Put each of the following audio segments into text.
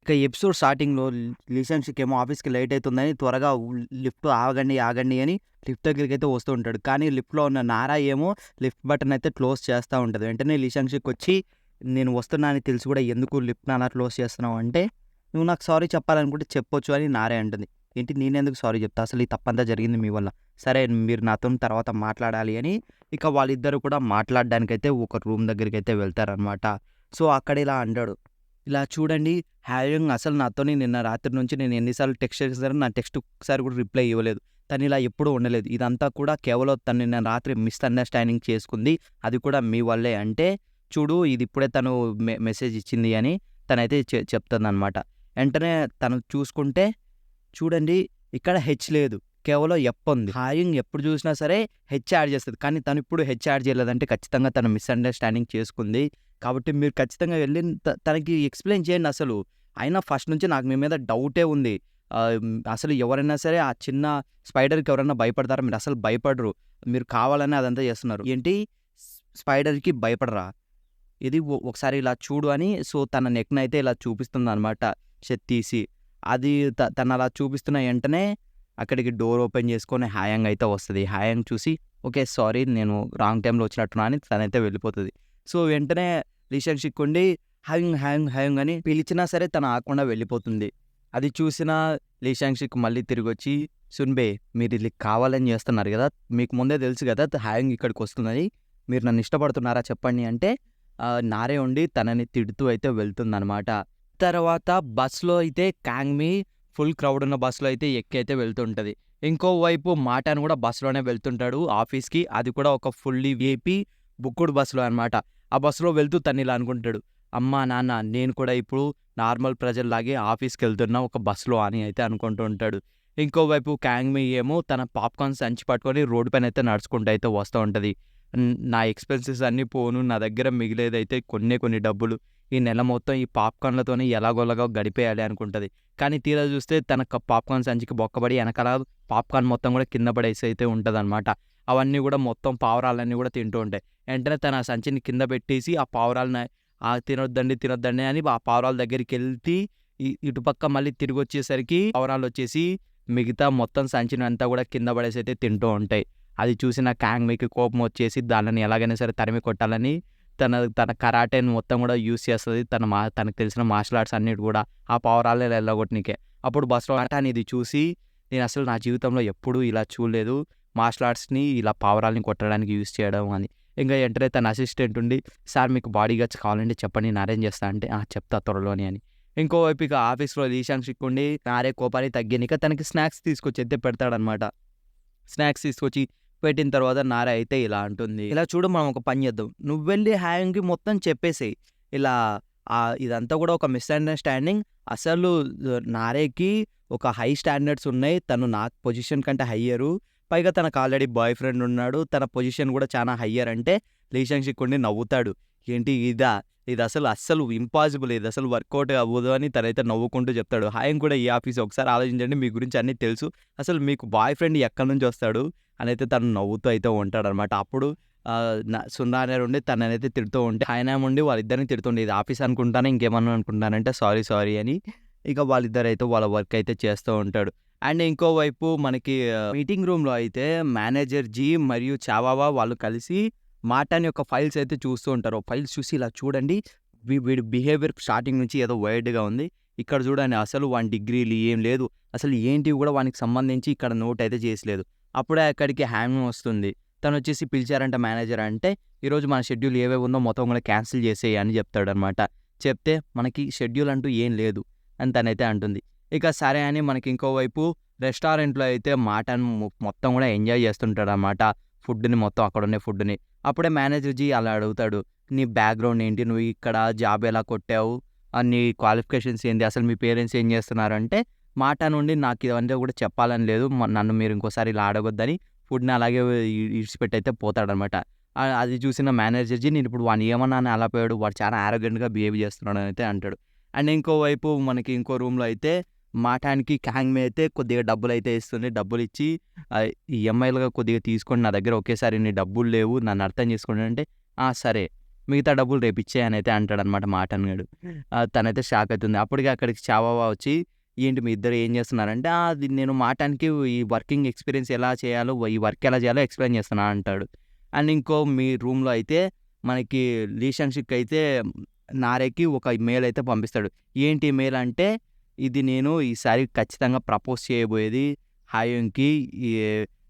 ఇక ఎపిసోడ్ స్టార్టింగ్‌లో లిషాన్‌షిక్ ఏమో ఆఫీస్‌కి లేట్ అయితుందని త్వరగా లిఫ్ట్ ఆగండి, ఆగండి అని లిఫ్ట్ దగ్గరికైతే వస్తూ ఉంటాడు. కానీ లిఫ్ట్‌లో ఉన్న నారా ఏమో లిఫ్ట్ బటన్ అయితే క్లోజ్ చేస్తా ఉంటది. వెంటనే లిషాన్‌షిక్ వచ్చి, "నేను వస్తున్నా అని తెలిసి కూడా ఎందుకు లిఫ్ట్‌ని అలా క్లోజ్ చేస్తున్నావు" అంటే, "నువ్వు నాకు సారీ చెప్పాలనుకుంటే చెప్పొచ్చు" అని నారే అంటుంది. "ఏంటి నేనెందుకు సారీ చెప్తా? అసలు ఈ తప్పంతా జరిగింది మీ వల్ల. సరే మీరు నాతోని తర్వాత మాట్లాడాలి" అని ఇక వాళ్ళిద్దరూ కూడా మాట్లాడడానికైతే ఒక రూమ్ దగ్గరికైతే వెళ్తారనమాట. సో, అక్కడ ఇలా అంటాడు, "ఇలా చూడండి, హ్యారింగ్ అసలు నాతోని నిన్న రాత్రి నుంచి నేను ఎన్ని సార్లు టెక్స్ట్ చేశాను, నా టెక్స్ట్ ఒక్కసారి కూడా రిప్లై ఇవ్వలేదు. తను ఇలా ఎప్పుడూ ఉండలేదు. ఇదంతా కూడా కేవలం తను నిన్న రాత్రి మిస్‌అండర్‌స్టాండింగ్ చేసుకుంది. అది కూడా మీ వల్లే. అంటే చూడు, ఇది ఇప్పుడే తను మెసేజ్ ఇచ్చింది" అని తనైతే చెప్తుందనమాట. వెంటనే తను చూసుకుంటే, చూడండి ఇక్కడ హెచ్ లేదు. కేవలం ఎఫ్ ఉంది. హాయింగ్ ఎప్పుడు చూసినా సరే హెచ్ యాడ్ చేస్తది. కానీ తను ఇప్పుడు హెచ్ యాడ్ చేయలేదంటే ఖచ్చితంగా తను మిస్‌అండర్‌స్టాండింగ్ చేసుకుంది. కాబట్టి మీరు ఖచ్చితంగా వెళ్లి తనకి ఎక్స్‌ప్లెయిన్ చేయండి అసలు. అయినా ఫస్ట్ నుంచి నాకు మీ మీద డౌటే ఉంది. అసలు ఎవరైనా సరే ఆ చిన్న స్పైడర్‌కి ఎవరైనా భయపడతారా? మీరు అసలు భయపడరు. మీరు కావాలనే అదంతా చేస్తున్నారు. ఏంటి స్పైడర్‌కి భయపడరా? ఇది ఒకసారి ఇలా చూడు అని సో తన నెక్‌నైతే ఇలా చూపిస్తుందనమాట షర్ట్ తీసి. అది తను అలా చూపిస్తున్న ఎంటనే అక్కడికి డోర్ ఓపెన్ చేసుకొని హాయాంగ్ అయితే వస్తది. హాయాంగ్ చూసి, "ఓకే. సారీ, నేను రాంగ్ టైమ్‌లో వచ్చినట్టున్నా" అని తనైతే వెళ్ళిపోతది. సో, వెంటనే లిషాన్‌షిక్ ఉండి హాయింగ్, హాయింగ్, హాయింగ్ అని పిలిచినా సరే తను ఆగకుండా వెళ్ళిపోతుంది. అది చూసిన లిషాన్‌షిక్ మళ్ళీ తిరిగొచ్చి, "సున్బే, మీరిది కావాలని చేస్తున్నారు గదా! మీకు ముందే తెలుసు గదా హాయింగ్ ఇక్కడికొస్తుందని. మీరు నన్ను ఇష్టపడుతున్నారా చెప్పండి" అంటే నారే ఉండి తనని తిడుతూ అయితే వెళ్తుందనమాట. తర్వాత బస్‌లో అయితే కాంగ్‌మి ఫుల్ క్రౌడ్ ఉన్న బస్‌లో అయితే ఎక్కి అయితే వెళ్తుంటది. ఇంకోవైపు మాటాన్ కూడా బస్‌లోనే వెళ్తుంటాడు ఆఫీస్‌కి. అది కూడా ఒక ఫుల్లీ వీఐపీ బుక్కుడు బస్‌లో అనమాట. ఆ బస్‌లో వెళ్తూ తనిలా అనుకుంటాడు, "అమ్మా, నాన్న, నేను కూడా ఇప్పుడు నార్మల్ ప్రజల్లాగే ఆఫీస్‌కెళ్తున్నా ఒక బస్‌లో" అని అయితే అనుకుంటూ ఉంటాడు. ఇంకోవైపు కాంగ్‌మి ఏమో తన పాప్‌కార్న్ సంచి పట్టుకొని రోడ్డు పైన అయితే నడుచుకుంటూ అయితే వస్తూ ఉంటది. నా ఎక్స్‌పెన్సెస్ అన్నీ పోను, నా దగ్గర మిగిలేదైతే కొన్నే కొన్ని డబ్బులు. ఈ నెల మొత్తం ఈ పాప్‌కార్న్‌లతోనే ఎలాగోలాగా గడిపేయాలి అనుకుంటది. కానీ తీరా చూస్తే తన పాప్‌కార్న్ సంచికి బొక్కబడి ఎనకాల పాప్‌కార్న్ మొత్తం కూడా కింద పడేసి అయితే ఉంటదనమాట. అవన్నీ కూడా మొత్తం పావురాలన్నీ కూడా తింటూ ఉంటాయి. వెంటనే తన సంచిని కింద పెట్టేసి ఆ పావురాలని తినొద్దండి, తినొద్దండి అని ఆ పావురాల దగ్గరికెళ్తి ఇటుపక్క మళ్ళీ తిరిగొచ్చేసరికి పావురాలొచ్చేసి మిగతా మొత్తం సంచిని అంతా కూడా కింద పడేసి అయితే తింటూ ఉంటాయి. అది చూసిన కాంగ్‌మికి కోపం వచ్చేసి దానిని ఎలాగైనా సరే తరిమి కొట్టాలని తన తన కరాటేని మొత్తం కూడా యూజ్ చేస్తది. తనకు తెలిసిన మార్షల్ ఆర్ట్స్ అన్నిటి కూడా ఆ పావురాలని ఎల్లగొట్టనీకే. అప్పుడు బస్‌లో మాటాన్ ఇది చూసి, "నేనసలు నా జీవితంలో ఎప్పుడూ ఇలా చూడలేదు. మార్షల్ ఆర్ట్స్‌ని ఇలా పావురాలని కొట్టడానికి యూజ్ చేయడం" అని. ఇంక వెంటనే తన అసిస్టెంట్ ఉండి, "సార్, మీకు బాడీ గార్డ్స్ కావాలంటే చెప్పండి, నేను అరేంజ్ చేస్తా" అంటే, "ఆ! చెప్తా త్వరలోనే" అని. ఇంకోవైపు ఇక ఆఫీస్‌లో లీషాన్‌షిక్ ఉండి నారే కోపాన్ని తగ్గనీక తనకి స్నాక్స్ తీసుకొచ్చి అయితే పెడతాడనమాట. స్నాక్స్ తీసుకొచ్చి పెట్టిన తర్వాత నార అయితే ఇలా అంటుంది, "ఇలా చూడు, మనం ఒక పని చేద్దాం. నువ్వెళ్ళి హాయంకి మొత్తం చెప్పేసేయి. ఇలా ఇదంతా కూడా ఒక మిస్‌అండర్‌స్టాండింగ్. అసలు నారేకి ఒక హై స్టాండర్డ్స్ ఉన్నాయి. తను నా పొజిషన్ కంటే హయ్యరు. పైగా తనకు ఆల్రెడీ బాయ్ ఫ్రెండ్ ఉన్నాడు. తన పొజిషన్ కూడా చాలా హయ్యర్" అంటే లీషాన్‌షిక్ ఉండి నవ్వుతాడు. "ఏంటి ఇదా? ఇది అస్సలు ఇంపాసిబుల్. ఇది అసలు వర్కౌట్ అవ్వదు" అని తనైతే నవ్వుకుంటూ చెప్తాడు. హాయం కూడా ఈ ఆఫీసే. "ఒకసారి ఆలోచించండి. మీ గురించి అన్నీ తెలుసు. అసలు మీకు బాయ్ ఫ్రెండ్ ఎక్కడి నుంచి వస్తాడు" అనైతే తను నవ్వుతూ అయితే ఉంటాడనమాట. అప్పుడు సుందర్ ఉండి తననైతే తిడుతూ ఉంటే, హాయనామ్ ఉండి వాళ్ళిద్దరిని తిడుతుండే, "ఇది ఆఫీస్ అనుకుంటానా, ఇంకేమన్నా అనుకుంటున్నానంటే" "సారీ, సారీ" అని ఇక వాళ్ళిద్దరైతే వాళ్ళ వర్క్ అయితే చేస్తూ ఉంటాడు. అండ్ ఇంకోవైపు మనకి మీటింగ్ రూమ్‌లో అయితే మేనేజర్ జీ మరియు చావావా వాళ్ళు కలిసి మాటాన్ యొక్క ఫైల్స్ అయితే చూస్తూ ఉంటారు. ఫైల్స్ చూసి, "ఇలా చూడండి, వీడి బిహేవియర్ స్టార్టింగ్ నుంచి ఏదో వైర్డ్‌గా ఉంది. ఇక్కడ చూడండి, అసలు వాని డిగ్రీలు ఏం లేదు. అసలు ఏంటివి కూడా వానికి సంబంధించి ఇక్కడ నోట్ అయితే చేసలేదు." అప్పుడే అక్కడికి హ్యామ్ వస్తుంది. తనొచ్చేసి పిలిచారంట మేనేజర్. అంటే, "ఈరోజు మన షెడ్యూల్ ఏవేవి ఉందో మొత్తం కూడా క్యాన్సిల్ చేసేయి" అని చెప్తాడనమాట. చెప్తే, "మనకి షెడ్యూల్ అంటూ ఏం లేదు" అని తనైతే అంటుంది. ఇక సరే అని మనకి ఇంకోవైపు రెస్టారెంట్‌లో అయితే మాటన్ మొత్తం కూడా ఎంజాయ్ చేస్తుంటాడనమాట. ఫుడ్‌ని మొత్తం అక్కడున్నే ఫుడ్‌ని. అప్పుడే మేనేజర్ జీ అలా అడుగుతాడు, "నీ బ్యాక్‌గ్రౌండ్ ఏంటి? నువ్వు ఇక్కడ జాబ్ ఎలా కొట్టావు? నీ క్వాలిఫికేషన్స్ ఏంటి? అసలు మీ పేరెంట్స్ ఏం చేస్తున్నారు?" అంటే మాట నుండి, "నాకు ఇవంతా కూడా చెప్పాలని లేదు. నన్ను మీరు ఇంకోసారి ఇలా అడగొద్దని" ఫుడ్‌ని అలాగే ఇడిచిపెట్టయితే పోతాడనమాట. అది చూసిన మేనేజర్‌జీ, "నేనిప్పుడు వాడిని ఏమన్నా అని అలా పోయాడు. వాడు చాలా యారోగెంట్‌గా బిహేవ్ చేస్తున్నాడు" అని అయితే అంటాడు. అండ్ ఇంకోవైపు మనకి ఇంకో రూమ్‌లో అయితే మాటానికి కాంగ్‌మే అయితే కొద్దిగా డబ్బులైతే ఇస్తుంది. డబ్బులిచ్చి ఈఎంఐలుగా కొద్దిగా తీసుకోండి, నా దగ్గర ఒకేసారి ఇన్ని డబ్బులు లేవు, నన్ను అర్థం చేసుకోండి అంటే, "ఆ! సరే, మిగతా డబ్బులు రేపు ఇచ్చేయి" అని అయితే అంటాడనమాట మాటన్ గాడు. తనైతే షాక్ అవుతుంది. అప్పటికి అక్కడికి చావావా వచ్చి, "ఏంటి మీ ఇద్దరు ఏం చేస్తున్నారంటే" అది నేను మాటానికి ఈ వర్కింగ్ ఎక్స్‌పీరియన్స్ ఎలా చేయాలో, ఈ వర్క్ ఎలా చేయాలో ఎక్స్‌ప్లెయిన్ చేస్తున్నా" అంటాడు. అండ్ ఇంకో మీ రూమ్‌లో అయితే మనకి లీ షాంగ్ షిక్ అయితే నారేకి ఒక మెయిల్ అయితే పంపిస్తాడు. ఏంటి మెయిల్ అంటే, "ఇది నేను ఈసారి ఖచ్చితంగా ప్రపోజ్ చేయబోయేది హాయోంగ్‌కి. ఈ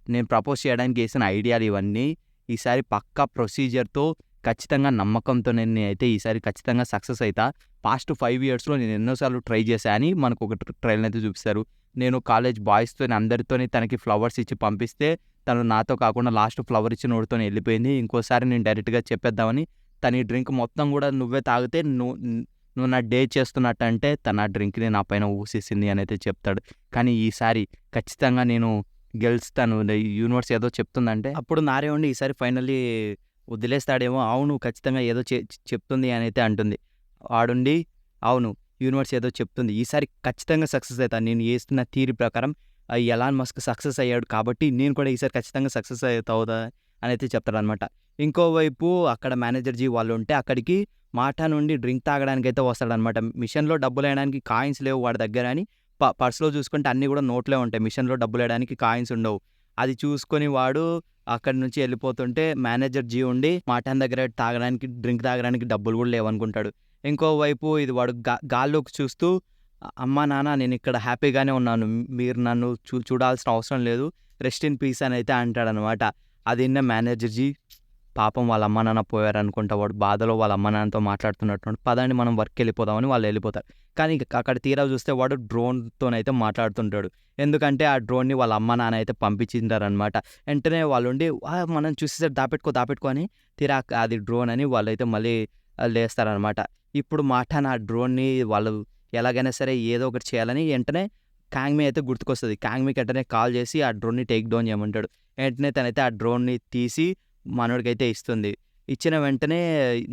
నేను ప్రపోజ్ చేయడానికి ఏసిన ఐడియాలు ఇవన్నీ. ఈసారి పక్కా ప్రొసీజర్‌తో ఖచ్చితంగా నమ్మకంతో నేనైతే ఈసారి ఖచ్చితంగా సక్సెస్ అయితా. పాస్ట్ 5 ఇయర్స్‌లో నేను ఎన్నో సార్లు ట్రై చేశా" అని మనకు ఒక ట్రైలర్ అయితే చూపిస్తారు. నేను కాలేజ్ బాయ్స్‌తోని అందరితోని తనకి ఫ్లవర్స్ ఇచ్చి పంపిస్తే, తను నాతో కాకుండా లాస్ట్ ఫ్లవర్ ఇచ్చినోడితోని వెళ్ళిపోయింది. ఇంకోసారి నేను డైరెక్ట్‌గా చెప్పేద్దామని తను ఈ డ్రింక్ మొత్తం కూడా నువ్వే తాగితే నువ్వు నా డేట్ చేస్తున్నట్టంటే తను ఆ డ్రింక్‌ని నా పైన ఊసేసింది అని అయితే చెప్తాడు. కానీ ఈసారి ఖచ్చితంగా నేను గెలుస్తాను. యూనివర్స్ ఏదో చెప్తుందంటే అప్పుడు నారే ఉండి ఈసారి ఫైనల్లీ వదిలేస్తాడేమో. అవును ఖచ్చితంగా ఏదో చెప్తుంది అని అయితే అంటుంది. వాడుండి అవును యూనివర్స్ ఏదో చెప్తుంది. ఈసారి ఖచ్చితంగా సక్సెస్ అయితా. నేను ఏస్తున్న థియరీ ప్రకారం ఎలాన్ మస్క్ సక్సెస్ అయ్యాడు కాబట్టి నేను కూడా ఈసారి ఖచ్చితంగా సక్సెస్ అవుతా అని అయితే చెప్తాడనమాట. ఇంకోవైపు అక్కడ మేనేజర్ జీ వాళ్ళు ఉంటే అక్కడికి మాటా నుండి డ్రింక్ తాగడానికైతే వస్తాడనమాట. మిషన్‌లో డబ్బులేయడానికి కాయిన్స్ లేవు వాడి దగ్గర అని పర్స్‌లో చూసుకుంటే అన్నీ కూడా నోట్లే ఉంటాయి. మిషన్‌లో డబ్బులేయడానికి కాయిన్స్ ఉండవు. అది చూసుకొని వాడు అక్కడి నుంచి వెళ్ళిపోతుంటే మేనేజర్ జీ ఉండి మాటాన్ దగ్గర డ్రింక్ తాగడానికి డబ్బులు కూడా లేవనుకుంటాడు. ఇంకోవైపు ఇది వాడు గాల్లోకి చూస్తూ అమ్మా, నాన్న నేనిక్కడ హ్యాపీగానే ఉన్నాను. మీరు నన్ను చూడాల్సిన అవసరం లేదు. రెస్ట్ ఇన్ పీస్ అని అయితే అంటాడనమాట. అది విన్న మేనేజర్ జీ పాపం వాళ్ళ అమ్మ నాన్న పోయారనుకుంటా. వాడు బాధలో వాళ్ళ అమ్మ నాన్నతో మాట్లాడుతున్నట్టు పదండి మనం వర్క్‌కి వెళ్ళిపోదామని వాళ్ళు వెళ్ళిపోతారు. కానీ అక్కడ తీరా చూస్తే వాడు డ్రోన్‌తోనైతే మాట్లాడుతుంటాడు. ఎందుకంటే ఆ డ్రోన్‌ని వాళ్ళ అమ్మ నాన్న అయితే పంపించింటారనమాట. వెంటనే వాళ్ళుండి మనం చూసేసరికి దాపెట్టుకో అని తీరా అది డ్రోన్ అని వాళ్ళైతే మళ్ళీ లేస్తారనమాట. ఇప్పుడు మాటాన్ ఆ డ్రోన్‌ని వాళ్ళు ఎలాగైనా సరే ఏదో ఒకటి చేయాలని వెంటనే కాంగ్‌మీ అయితే గుర్తుకొస్తది. కాంగ్‌మీకి వెంటనే కాల్ చేసి ఆ డ్రోన్‌ని టేక్ డౌన్ చేయమంటాడు. వెంటనే తనైతే ఆ డ్రోన్‌ని తీసి మనోడికైతే ఇస్తుంది. ఇచ్చిన వెంటనే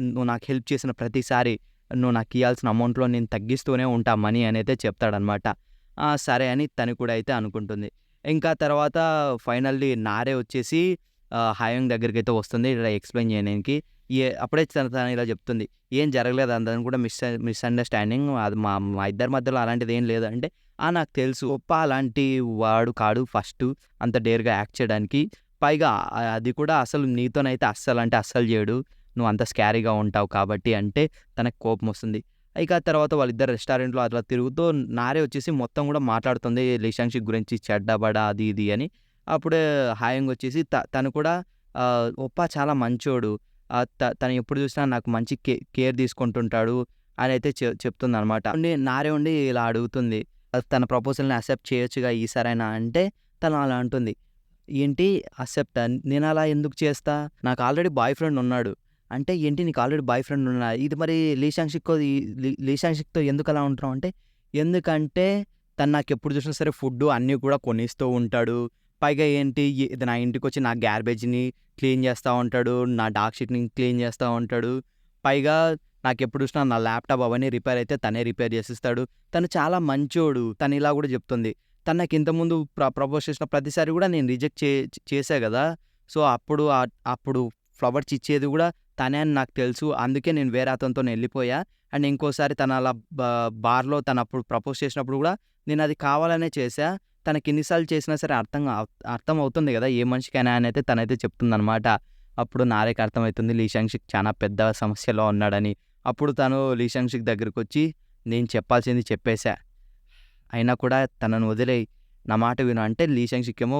"నువ్వు నాకు హెల్ప్ చేసిన ప్రతిసారి నువ్వు నాకు ఇయ్యాల్సిన అమౌంట్‌లో నేను తగ్గిస్తూనే ఉంటా మనీ" అని అయితే చెప్తాడనమాట. సరే అని తను కూడా అయితే అనుకుంటుంది. ఇంకా తర్వాత ఫైనల్లీ నారే వచ్చేసి హాయోంగ్ దగ్గరికైతే వస్తుంది ఇలా ఎక్స్‌ప్లెయిన్ చేయడానికి. అప్పుడే తను ఇలా చెప్తుంది. "ఏం జరగలేదు అదని కూడా మిస్‌అండర్‌స్టాండింగ్. అది మా మా ఇద్దరి మధ్యలో అలాంటిదేం లేదు" అంటే, నాకు తెలుసు గొప్ప అలాంటి వాడు కాడు ఫస్టు అంత డేర్‌గా యాక్ట్ చేయడానికి. పైగా అది కూడా అసలు నీతోనైతే అస్సలంటే అస్సలు చేయడు. నువ్వు అంత స్కారీగా ఉంటావు కాబట్టి అంటే తనకు కోపమొస్తుంది. ఇక తర్వాత వాళ్ళిద్దరు రెస్టారెంట్‌లో అట్లా తిరుగుతూ నారే వచ్చేసి మొత్తం కూడా మాట్లాడుతుంది లీ షాంగ్ షిక్ గురించి చెడ్డ బడ అది ఇది అని. అప్పుడే హాయోంగ్ వచ్చేసి తను కూడా ఒప్పా చాలా మంచోడు. తను ఎప్పుడు చూసినా నాకు మంచి కేర్ తీసుకుంటుంటాడు అని అయితే చెప్తుందనమాట. నారే ఉండి ఇలా అడుగుతుంది. తన ప్రపోజల్‌ని యాక్సెప్ట్ చేయొచ్చుగా ఈసారైనా అంటే తను అలా అంటుంది. ఏంటి అక్సెప్టా? నేనలా ఎందుకు చేస్తా? నాకు ఆల్రెడీ బాయ్ ఫ్రెండ్ ఉన్నాడు. అంటే ఏంటి నీకు ఆల్రెడీ బాయ్ ఫ్రెండ్ ఇది మరి లీ షాంగ్ షిక్‌తో ఎందుకలా ఉంటున్నావు అంటే, ఎందుకంటే తను నాకెప్పుడు చూసినా సరే ఫుడ్డు అన్నీ కూడా కొనిస్తూ ఉంటాడు. పైగా ఏంటి ఇది నా ఇంటికొచ్చి నా గార్బేజ్‌ని క్లీన్ చేస్తా ఉంటాడు. నా డాగ్ షీట్‌ని క్లీన్ చేస్తా ఉంటాడు. పైగా నాకెప్పుడు చూసినా నా ల్యాప్‌టాప్ అవన్నీ రిపేర్ అయితే తనే రిపేర్ చేసిస్తాడు. తను చాలా మంచోడు. తను ఇలా కూడా చెప్తుంది. తను నాకు ఇంతకుముందు ప్రపోజ్ చేసిన ప్రతిసారి కూడా నేను రిజెక్ట్ చేశా గదా! సో, అప్పుడు ఫ్లవర్స్ ఇచ్చేది కూడా తనే అని నాకు తెలుసు. అందుకే నేను వేరే అతనితోని వెళ్ళిపోయా. అండ్ ఇంకోసారి తను అలా బార్‌లో తను అప్పుడు ప్రపోజ్ చేసినప్పుడు కూడా నేను అది కావాలనే చేశా. తనకి ఎన్ని సార్లు చేసినా సరే అర్థం అవుతుంది గదా! ఏ మనిషికైనా అని అయితే తనైతే చెప్తుందనమాట. అప్పుడు నారేకి అర్థమవుతుంది లీ షాంగ్ షిక్ చాలా పెద్ద సమస్యలో ఉన్నాడని. అప్పుడు తను లీ షాంగ్ షిక్ దగ్గరకొచ్చి నేను చెప్పాల్సింది చెప్పేశా. అయినా కూడా తనను వదిలేయి నా మాట విను అంటే లీ షాంగ్ షిక్ ఏమో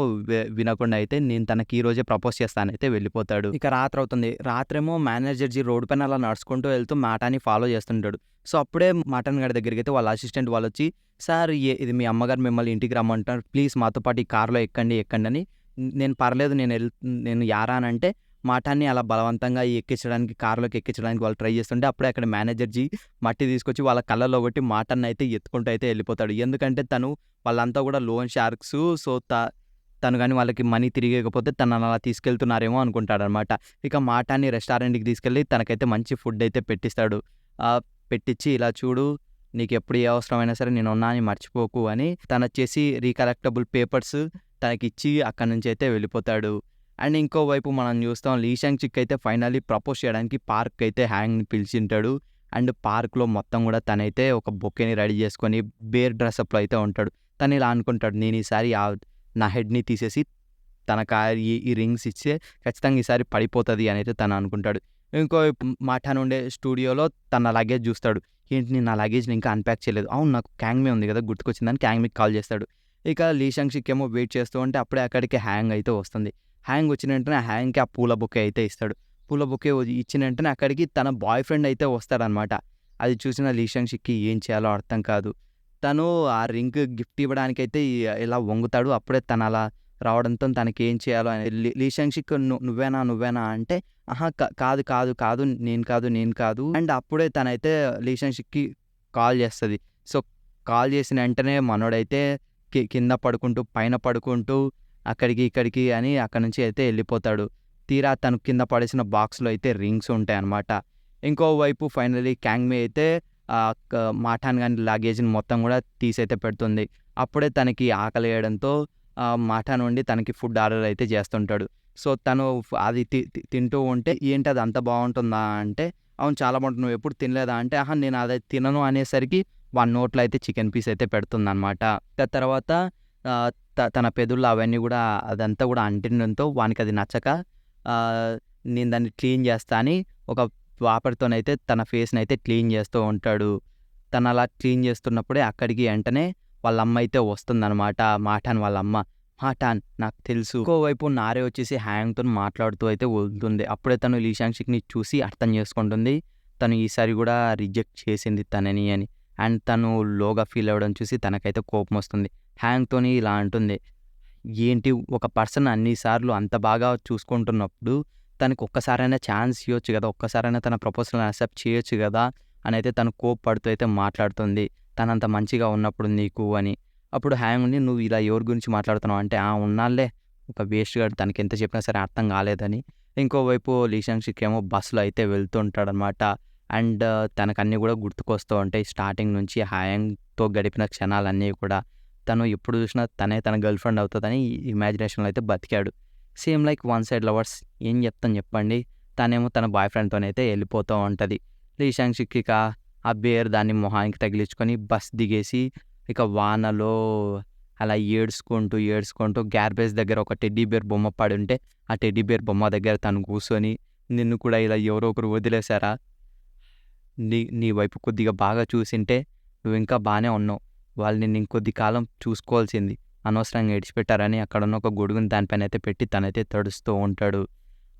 వినకుండా అయితే నేను తనకి ఈ రోజే ప్రపోజ్ చేస్తానైతే వెళ్ళిపోతాడు. ఇక రాత్రి అవుతుంది. రాత్రేమో మేనేజర్ జీ రోడ్డు పైన అలా నడుచుకుంటూ వెళ్తూ మాటాని ఫాలో చేస్తుంటాడు. సో, అప్పుడే మాటన్ గాడి దగ్గరికి అయితే వాళ్ళ అసిస్టెంట్ వాళ్ళొచ్చి, "సార్ ఇది మీ అమ్మగారు మిమ్మల్ని ఇంటికి రమ్మంటున్నారు. ప్లీజ్ మాతో పాటు ఈ కార్‌లో ఎక్కండి" అని. నేను పర్లేదు నేను యారా అని అంటే మాటాన్ని అలా బలవంతంగా కార్‌లోకి ఎక్కించడానికి వాళ్ళు ట్రై చేస్తుంటే అప్పుడే అక్కడ మేనేజర్ జీ మట్టి తీసుకొచ్చి వాళ్ళ కళ్ళలో కొట్టి మాటన్నయితే ఎత్తుకుంటూ అయితే వెళ్ళిపోతాడు. ఎందుకంటే వాళ్ళంతా కూడా లోన్ షార్క్సు. సో, తను గాని వాళ్ళకి మనీ తిరిగియకపోతే తనని అలా తీసుకెళ్తున్నారేమో అనుకుంటాడనమాట. ఇక మాటాన్ని రెస్టారెంట్‌కి తీసుకెళ్ళి తనకైతే మంచి ఫుడ్ అయితే పెట్టిస్తాడు. పెట్టిచ్చి ఇలా చూడు నీకెప్పుడు ఏ అవసరమైనా సరే నేనున్నా అని మర్చిపోకు అని తనొచ్చేసి రీకలెక్టబుల్ పేపర్స్ తనకిచ్చి అక్కడి నుంచి అయితే వెళ్ళిపోతాడు. అండ్ ఇంకోవైపు మనం చూస్తాం లీ షాంగ్ చిక్ అయితే ఫైనల్లీ ప్రపోజ్ చేయడానికి పార్క్ అయితే హ్యాంగ్ని పిలిచింటాడు. అండ్ పార్క్లో మొత్తం కూడా తనైతే ఒక బొకేని రెడీ చేసుకొని బేర్ డ్రెస్అప్లో అయితే ఉంటాడు. తను ఇలా అనుకుంటాడు, నేను ఈసారి నా హెడ్ని తీసేసి తనకు ఈ రింగ్స్ ఇస్తే ఖచ్చితంగా ఈసారి పడిపోతుంది అని అయితే తను అనుకుంటాడు. ఇంకోవైపు మాఠాన్ ఉండే స్టూడియోలో తన లగేజ్ చూస్తాడు. ఏంటి, నేను నా లగేజ్ని ఇంకా అన్ప్యాక్ చేయలేదు, అవును నాకు క్యాంగ్మే ఉంది కదా గుర్తుకొచ్చిందని క్యాంగ్మీకి కాల్ చేస్తాడు. ఇక లీ షాంగ్ చిక్ ఏమో వెయిట్ చేస్తూ ఉంటే అప్పుడే అక్కడికి హ్యాంగ్ అయితే వస్తుంది. హ్యాంగ్ వచ్చిన వెంటనే ఆ హ్యాంగ్కి ఆ పూల బొకే అయితే ఇస్తాడు. పూల బొకే ఇచ్చిన వెంటనే అక్కడికి తన బాయ్ ఫ్రెండ్ అయితే వస్తాడనమాట. అది చూసిన లీ షాంగ్ చిక్కి ఏం చేయాలో అర్థం కాదు. తను ఆ రింగ్ గిఫ్ట్ ఇవ్వడానికైతే ఇలా వంగుతాడు. అప్పుడే తను అలా రావడంతో తనకి ఏం చేయాలో అని లీ షాంగ్ చిక్ నువ్వేనా అంటే ఆహా కాదు కాదు కాదు నేను కాదు. అండ్ అప్పుడే తనైతే లీ షాంగ్ చిక్కి కాల్ చేస్తుంది. సో కాల్ చేసిన వెంటనే మనోడైతే కింద పడుకుంటూ పైన పడుకుంటూ అక్కడికి ఇక్కడికి అని అక్కడి నుంచి అయితే వెళ్ళిపోతాడు. తీరా తను కింద పడేసిన బాక్స్లో అయితే రింగ్స్ ఉంటాయి అన్నమాట. ఇంకోవైపు ఫైనలీ క్యాంగ్మే అయితే మాఠాన్ గాని లగేజ్ని మొత్తం కూడా తీసైతే పెడుతుంది. అప్పుడే తనకి ఆకలి వేయడంతో మాఠాన్ నుండి తనకి ఫుడ్ ఆర్డర్ అయితే చేస్తుంటాడు. సో తను అది తింటూ ఉంటే ఏంటి అది అంత బాగుంటుందా అంటే అవును చాలా బాగుంటుంది, నువ్వు ఎప్పుడు తినలేదా అంటే ఆహా నేను అదే తినను అనేసరికి వాడి నోట్లో అయితే చికెన్ పీస్ అయితే పెడుతుందన్నమాట. తర్వాత తన పెదుళ్ళు అవన్నీ కూడా అదంతా కూడా అంటినంతో వానికి అది నచ్చక నేను దాన్ని క్లీన్ చేస్తా అని ఒక వాపర్తోనైతే తన ఫేస్ని అయితే క్లీన్ చేస్తూ ఉంటాడు. తను అలా క్లీన్ చేస్తున్నప్పుడే అక్కడికి వెంటనే వాళ్ళ అమ్మ అయితే వస్తుందన్నమాట. మాఠాన్ వాళ్ళ అమ్మ. మాఠాన్ నాకు తెలుసు. ఇంకోవైపు నారే వచ్చేసి హ్యాంగ్తో మాట్లాడుతూ అయితే ఉంటుంది. అప్పుడే తను లీ షాంగ్ చిక్ని చూసి అర్థం చేసుకుంటుంది తను ఈసారి కూడా రిజెక్ట్ చేసింది తనని అని. అండ్ తను లోగా ఫీల్ అవ్వడం చూసి తనకైతే కోపం వస్తుంది. హ్యాంగ్తోని ఇలా అంటుంది, ఏంటి ఒక పర్సన్ అన్నిసార్లు అంత బాగా చూసుకుంటున్నప్పుడు తనకు ఒక్కసారైనా ఛాన్స్ ఇవ్వచ్చు కదా, ఒక్కసారైనా తన ప్రపోజల్ని యాక్సెప్ట్ చేయొచ్చు కదా అని అయితే తను కోప్పడుతూ అయితే మాట్లాడుతుంది. తనంత మంచిగా ఉన్నప్పుడు నీకు అని. అప్పుడు హ్యాంగ్ ఉండి నువ్వు ఇలా ఎవరి గురించి మాట్లాడుతున్నావు అంటే ఉన్నాళ్ళే ఒక వేస్ట్ గాడు, తనకి ఎంత చెప్పినా సరే అర్థం కాలేదని. ఇంకోవైపు లీ షాంగ్ చిక్ ఏమో బస్సులో అయితే వెళ్తూ ఉంటాడనమాట. అండ్ తనకు అన్నీ కూడా గుర్తుకొస్తూ ఉంటాయి స్టార్టింగ్ నుంచి హ్యాంగ్తో గడిపిన క్షణాలన్నీ కూడా. తను ఎప్పుడు చూసినా తనే తన గర్ల్ ఫ్రెండ్ అవుతుందని ఇమాజినేషన్లో అయితే బతికాడు. Same like one side lovers ఏం చెప్తాను చెప్పండి. తనేమో తన బాయ్ ఫ్రెండ్తోనైతే వెళ్ళిపోతూ ఉంటుంది. లీ షాంగ్ చిక్ ఇక ఆ బేర్ దాన్ని మొహానికి తగిలించుకొని బస్ దిగేసి ఇక వానలో అలా ఏడ్చుకుంటూ గ్యార్బేజ్ దగ్గర ఒక టెడ్డీ బేర్ బొమ్మ పడి ఉంటే ఆ టెడ్డీ బేర్ బొమ్మ దగ్గర తను కూర్చొని నిన్ను కూడా ఇలా ఎవరో ఒకరు వదిలేశారా, నీ వైపు కొద్దిగా బాగా చూసింటే నువ్వు ఇంకా బాగానే ఉన్నావు, వాళ్ళు నిన్ను ఇంకొద్ది కాలం చూసుకోవాల్సింది, అనవసరంగా విడిచిపెట్టారని అక్కడున్న ఒక గొడుగుని దానిపైన అయితే పెట్టి తనైతే తడుస్తూ ఉంటాడు.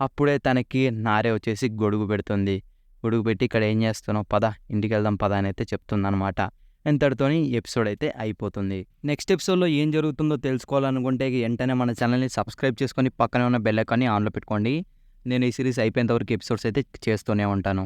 అప్పుడే తనకి నారే వచ్చేసి గొడుగు పెడుతుంది. గొడుగు పెట్టి ఇక్కడ ఏం చేస్తున్నావు, పద ఇంటికి వెళ్దాం పద అని అయితే చెప్తుందనమాట. ఇంతటితోని ఎపిసోడ్ అయితే అయిపోతుంది. నెక్స్ట్ ఎపిసోడ్లో ఏం జరుగుతుందో తెలుసుకోవాలనుకుంటే వెంటనే మన ఛానల్ని సబ్స్క్రైబ్ చేసుకొని పక్కనే ఉన్న బెల్ ఐకాన్ని ఆన్లో పెట్టుకోండి. నేను ఈ సిరీస్ అయిపోయేంత వరకు ఎపిసోడ్స్ అయితే చేస్తూనే ఉంటాను.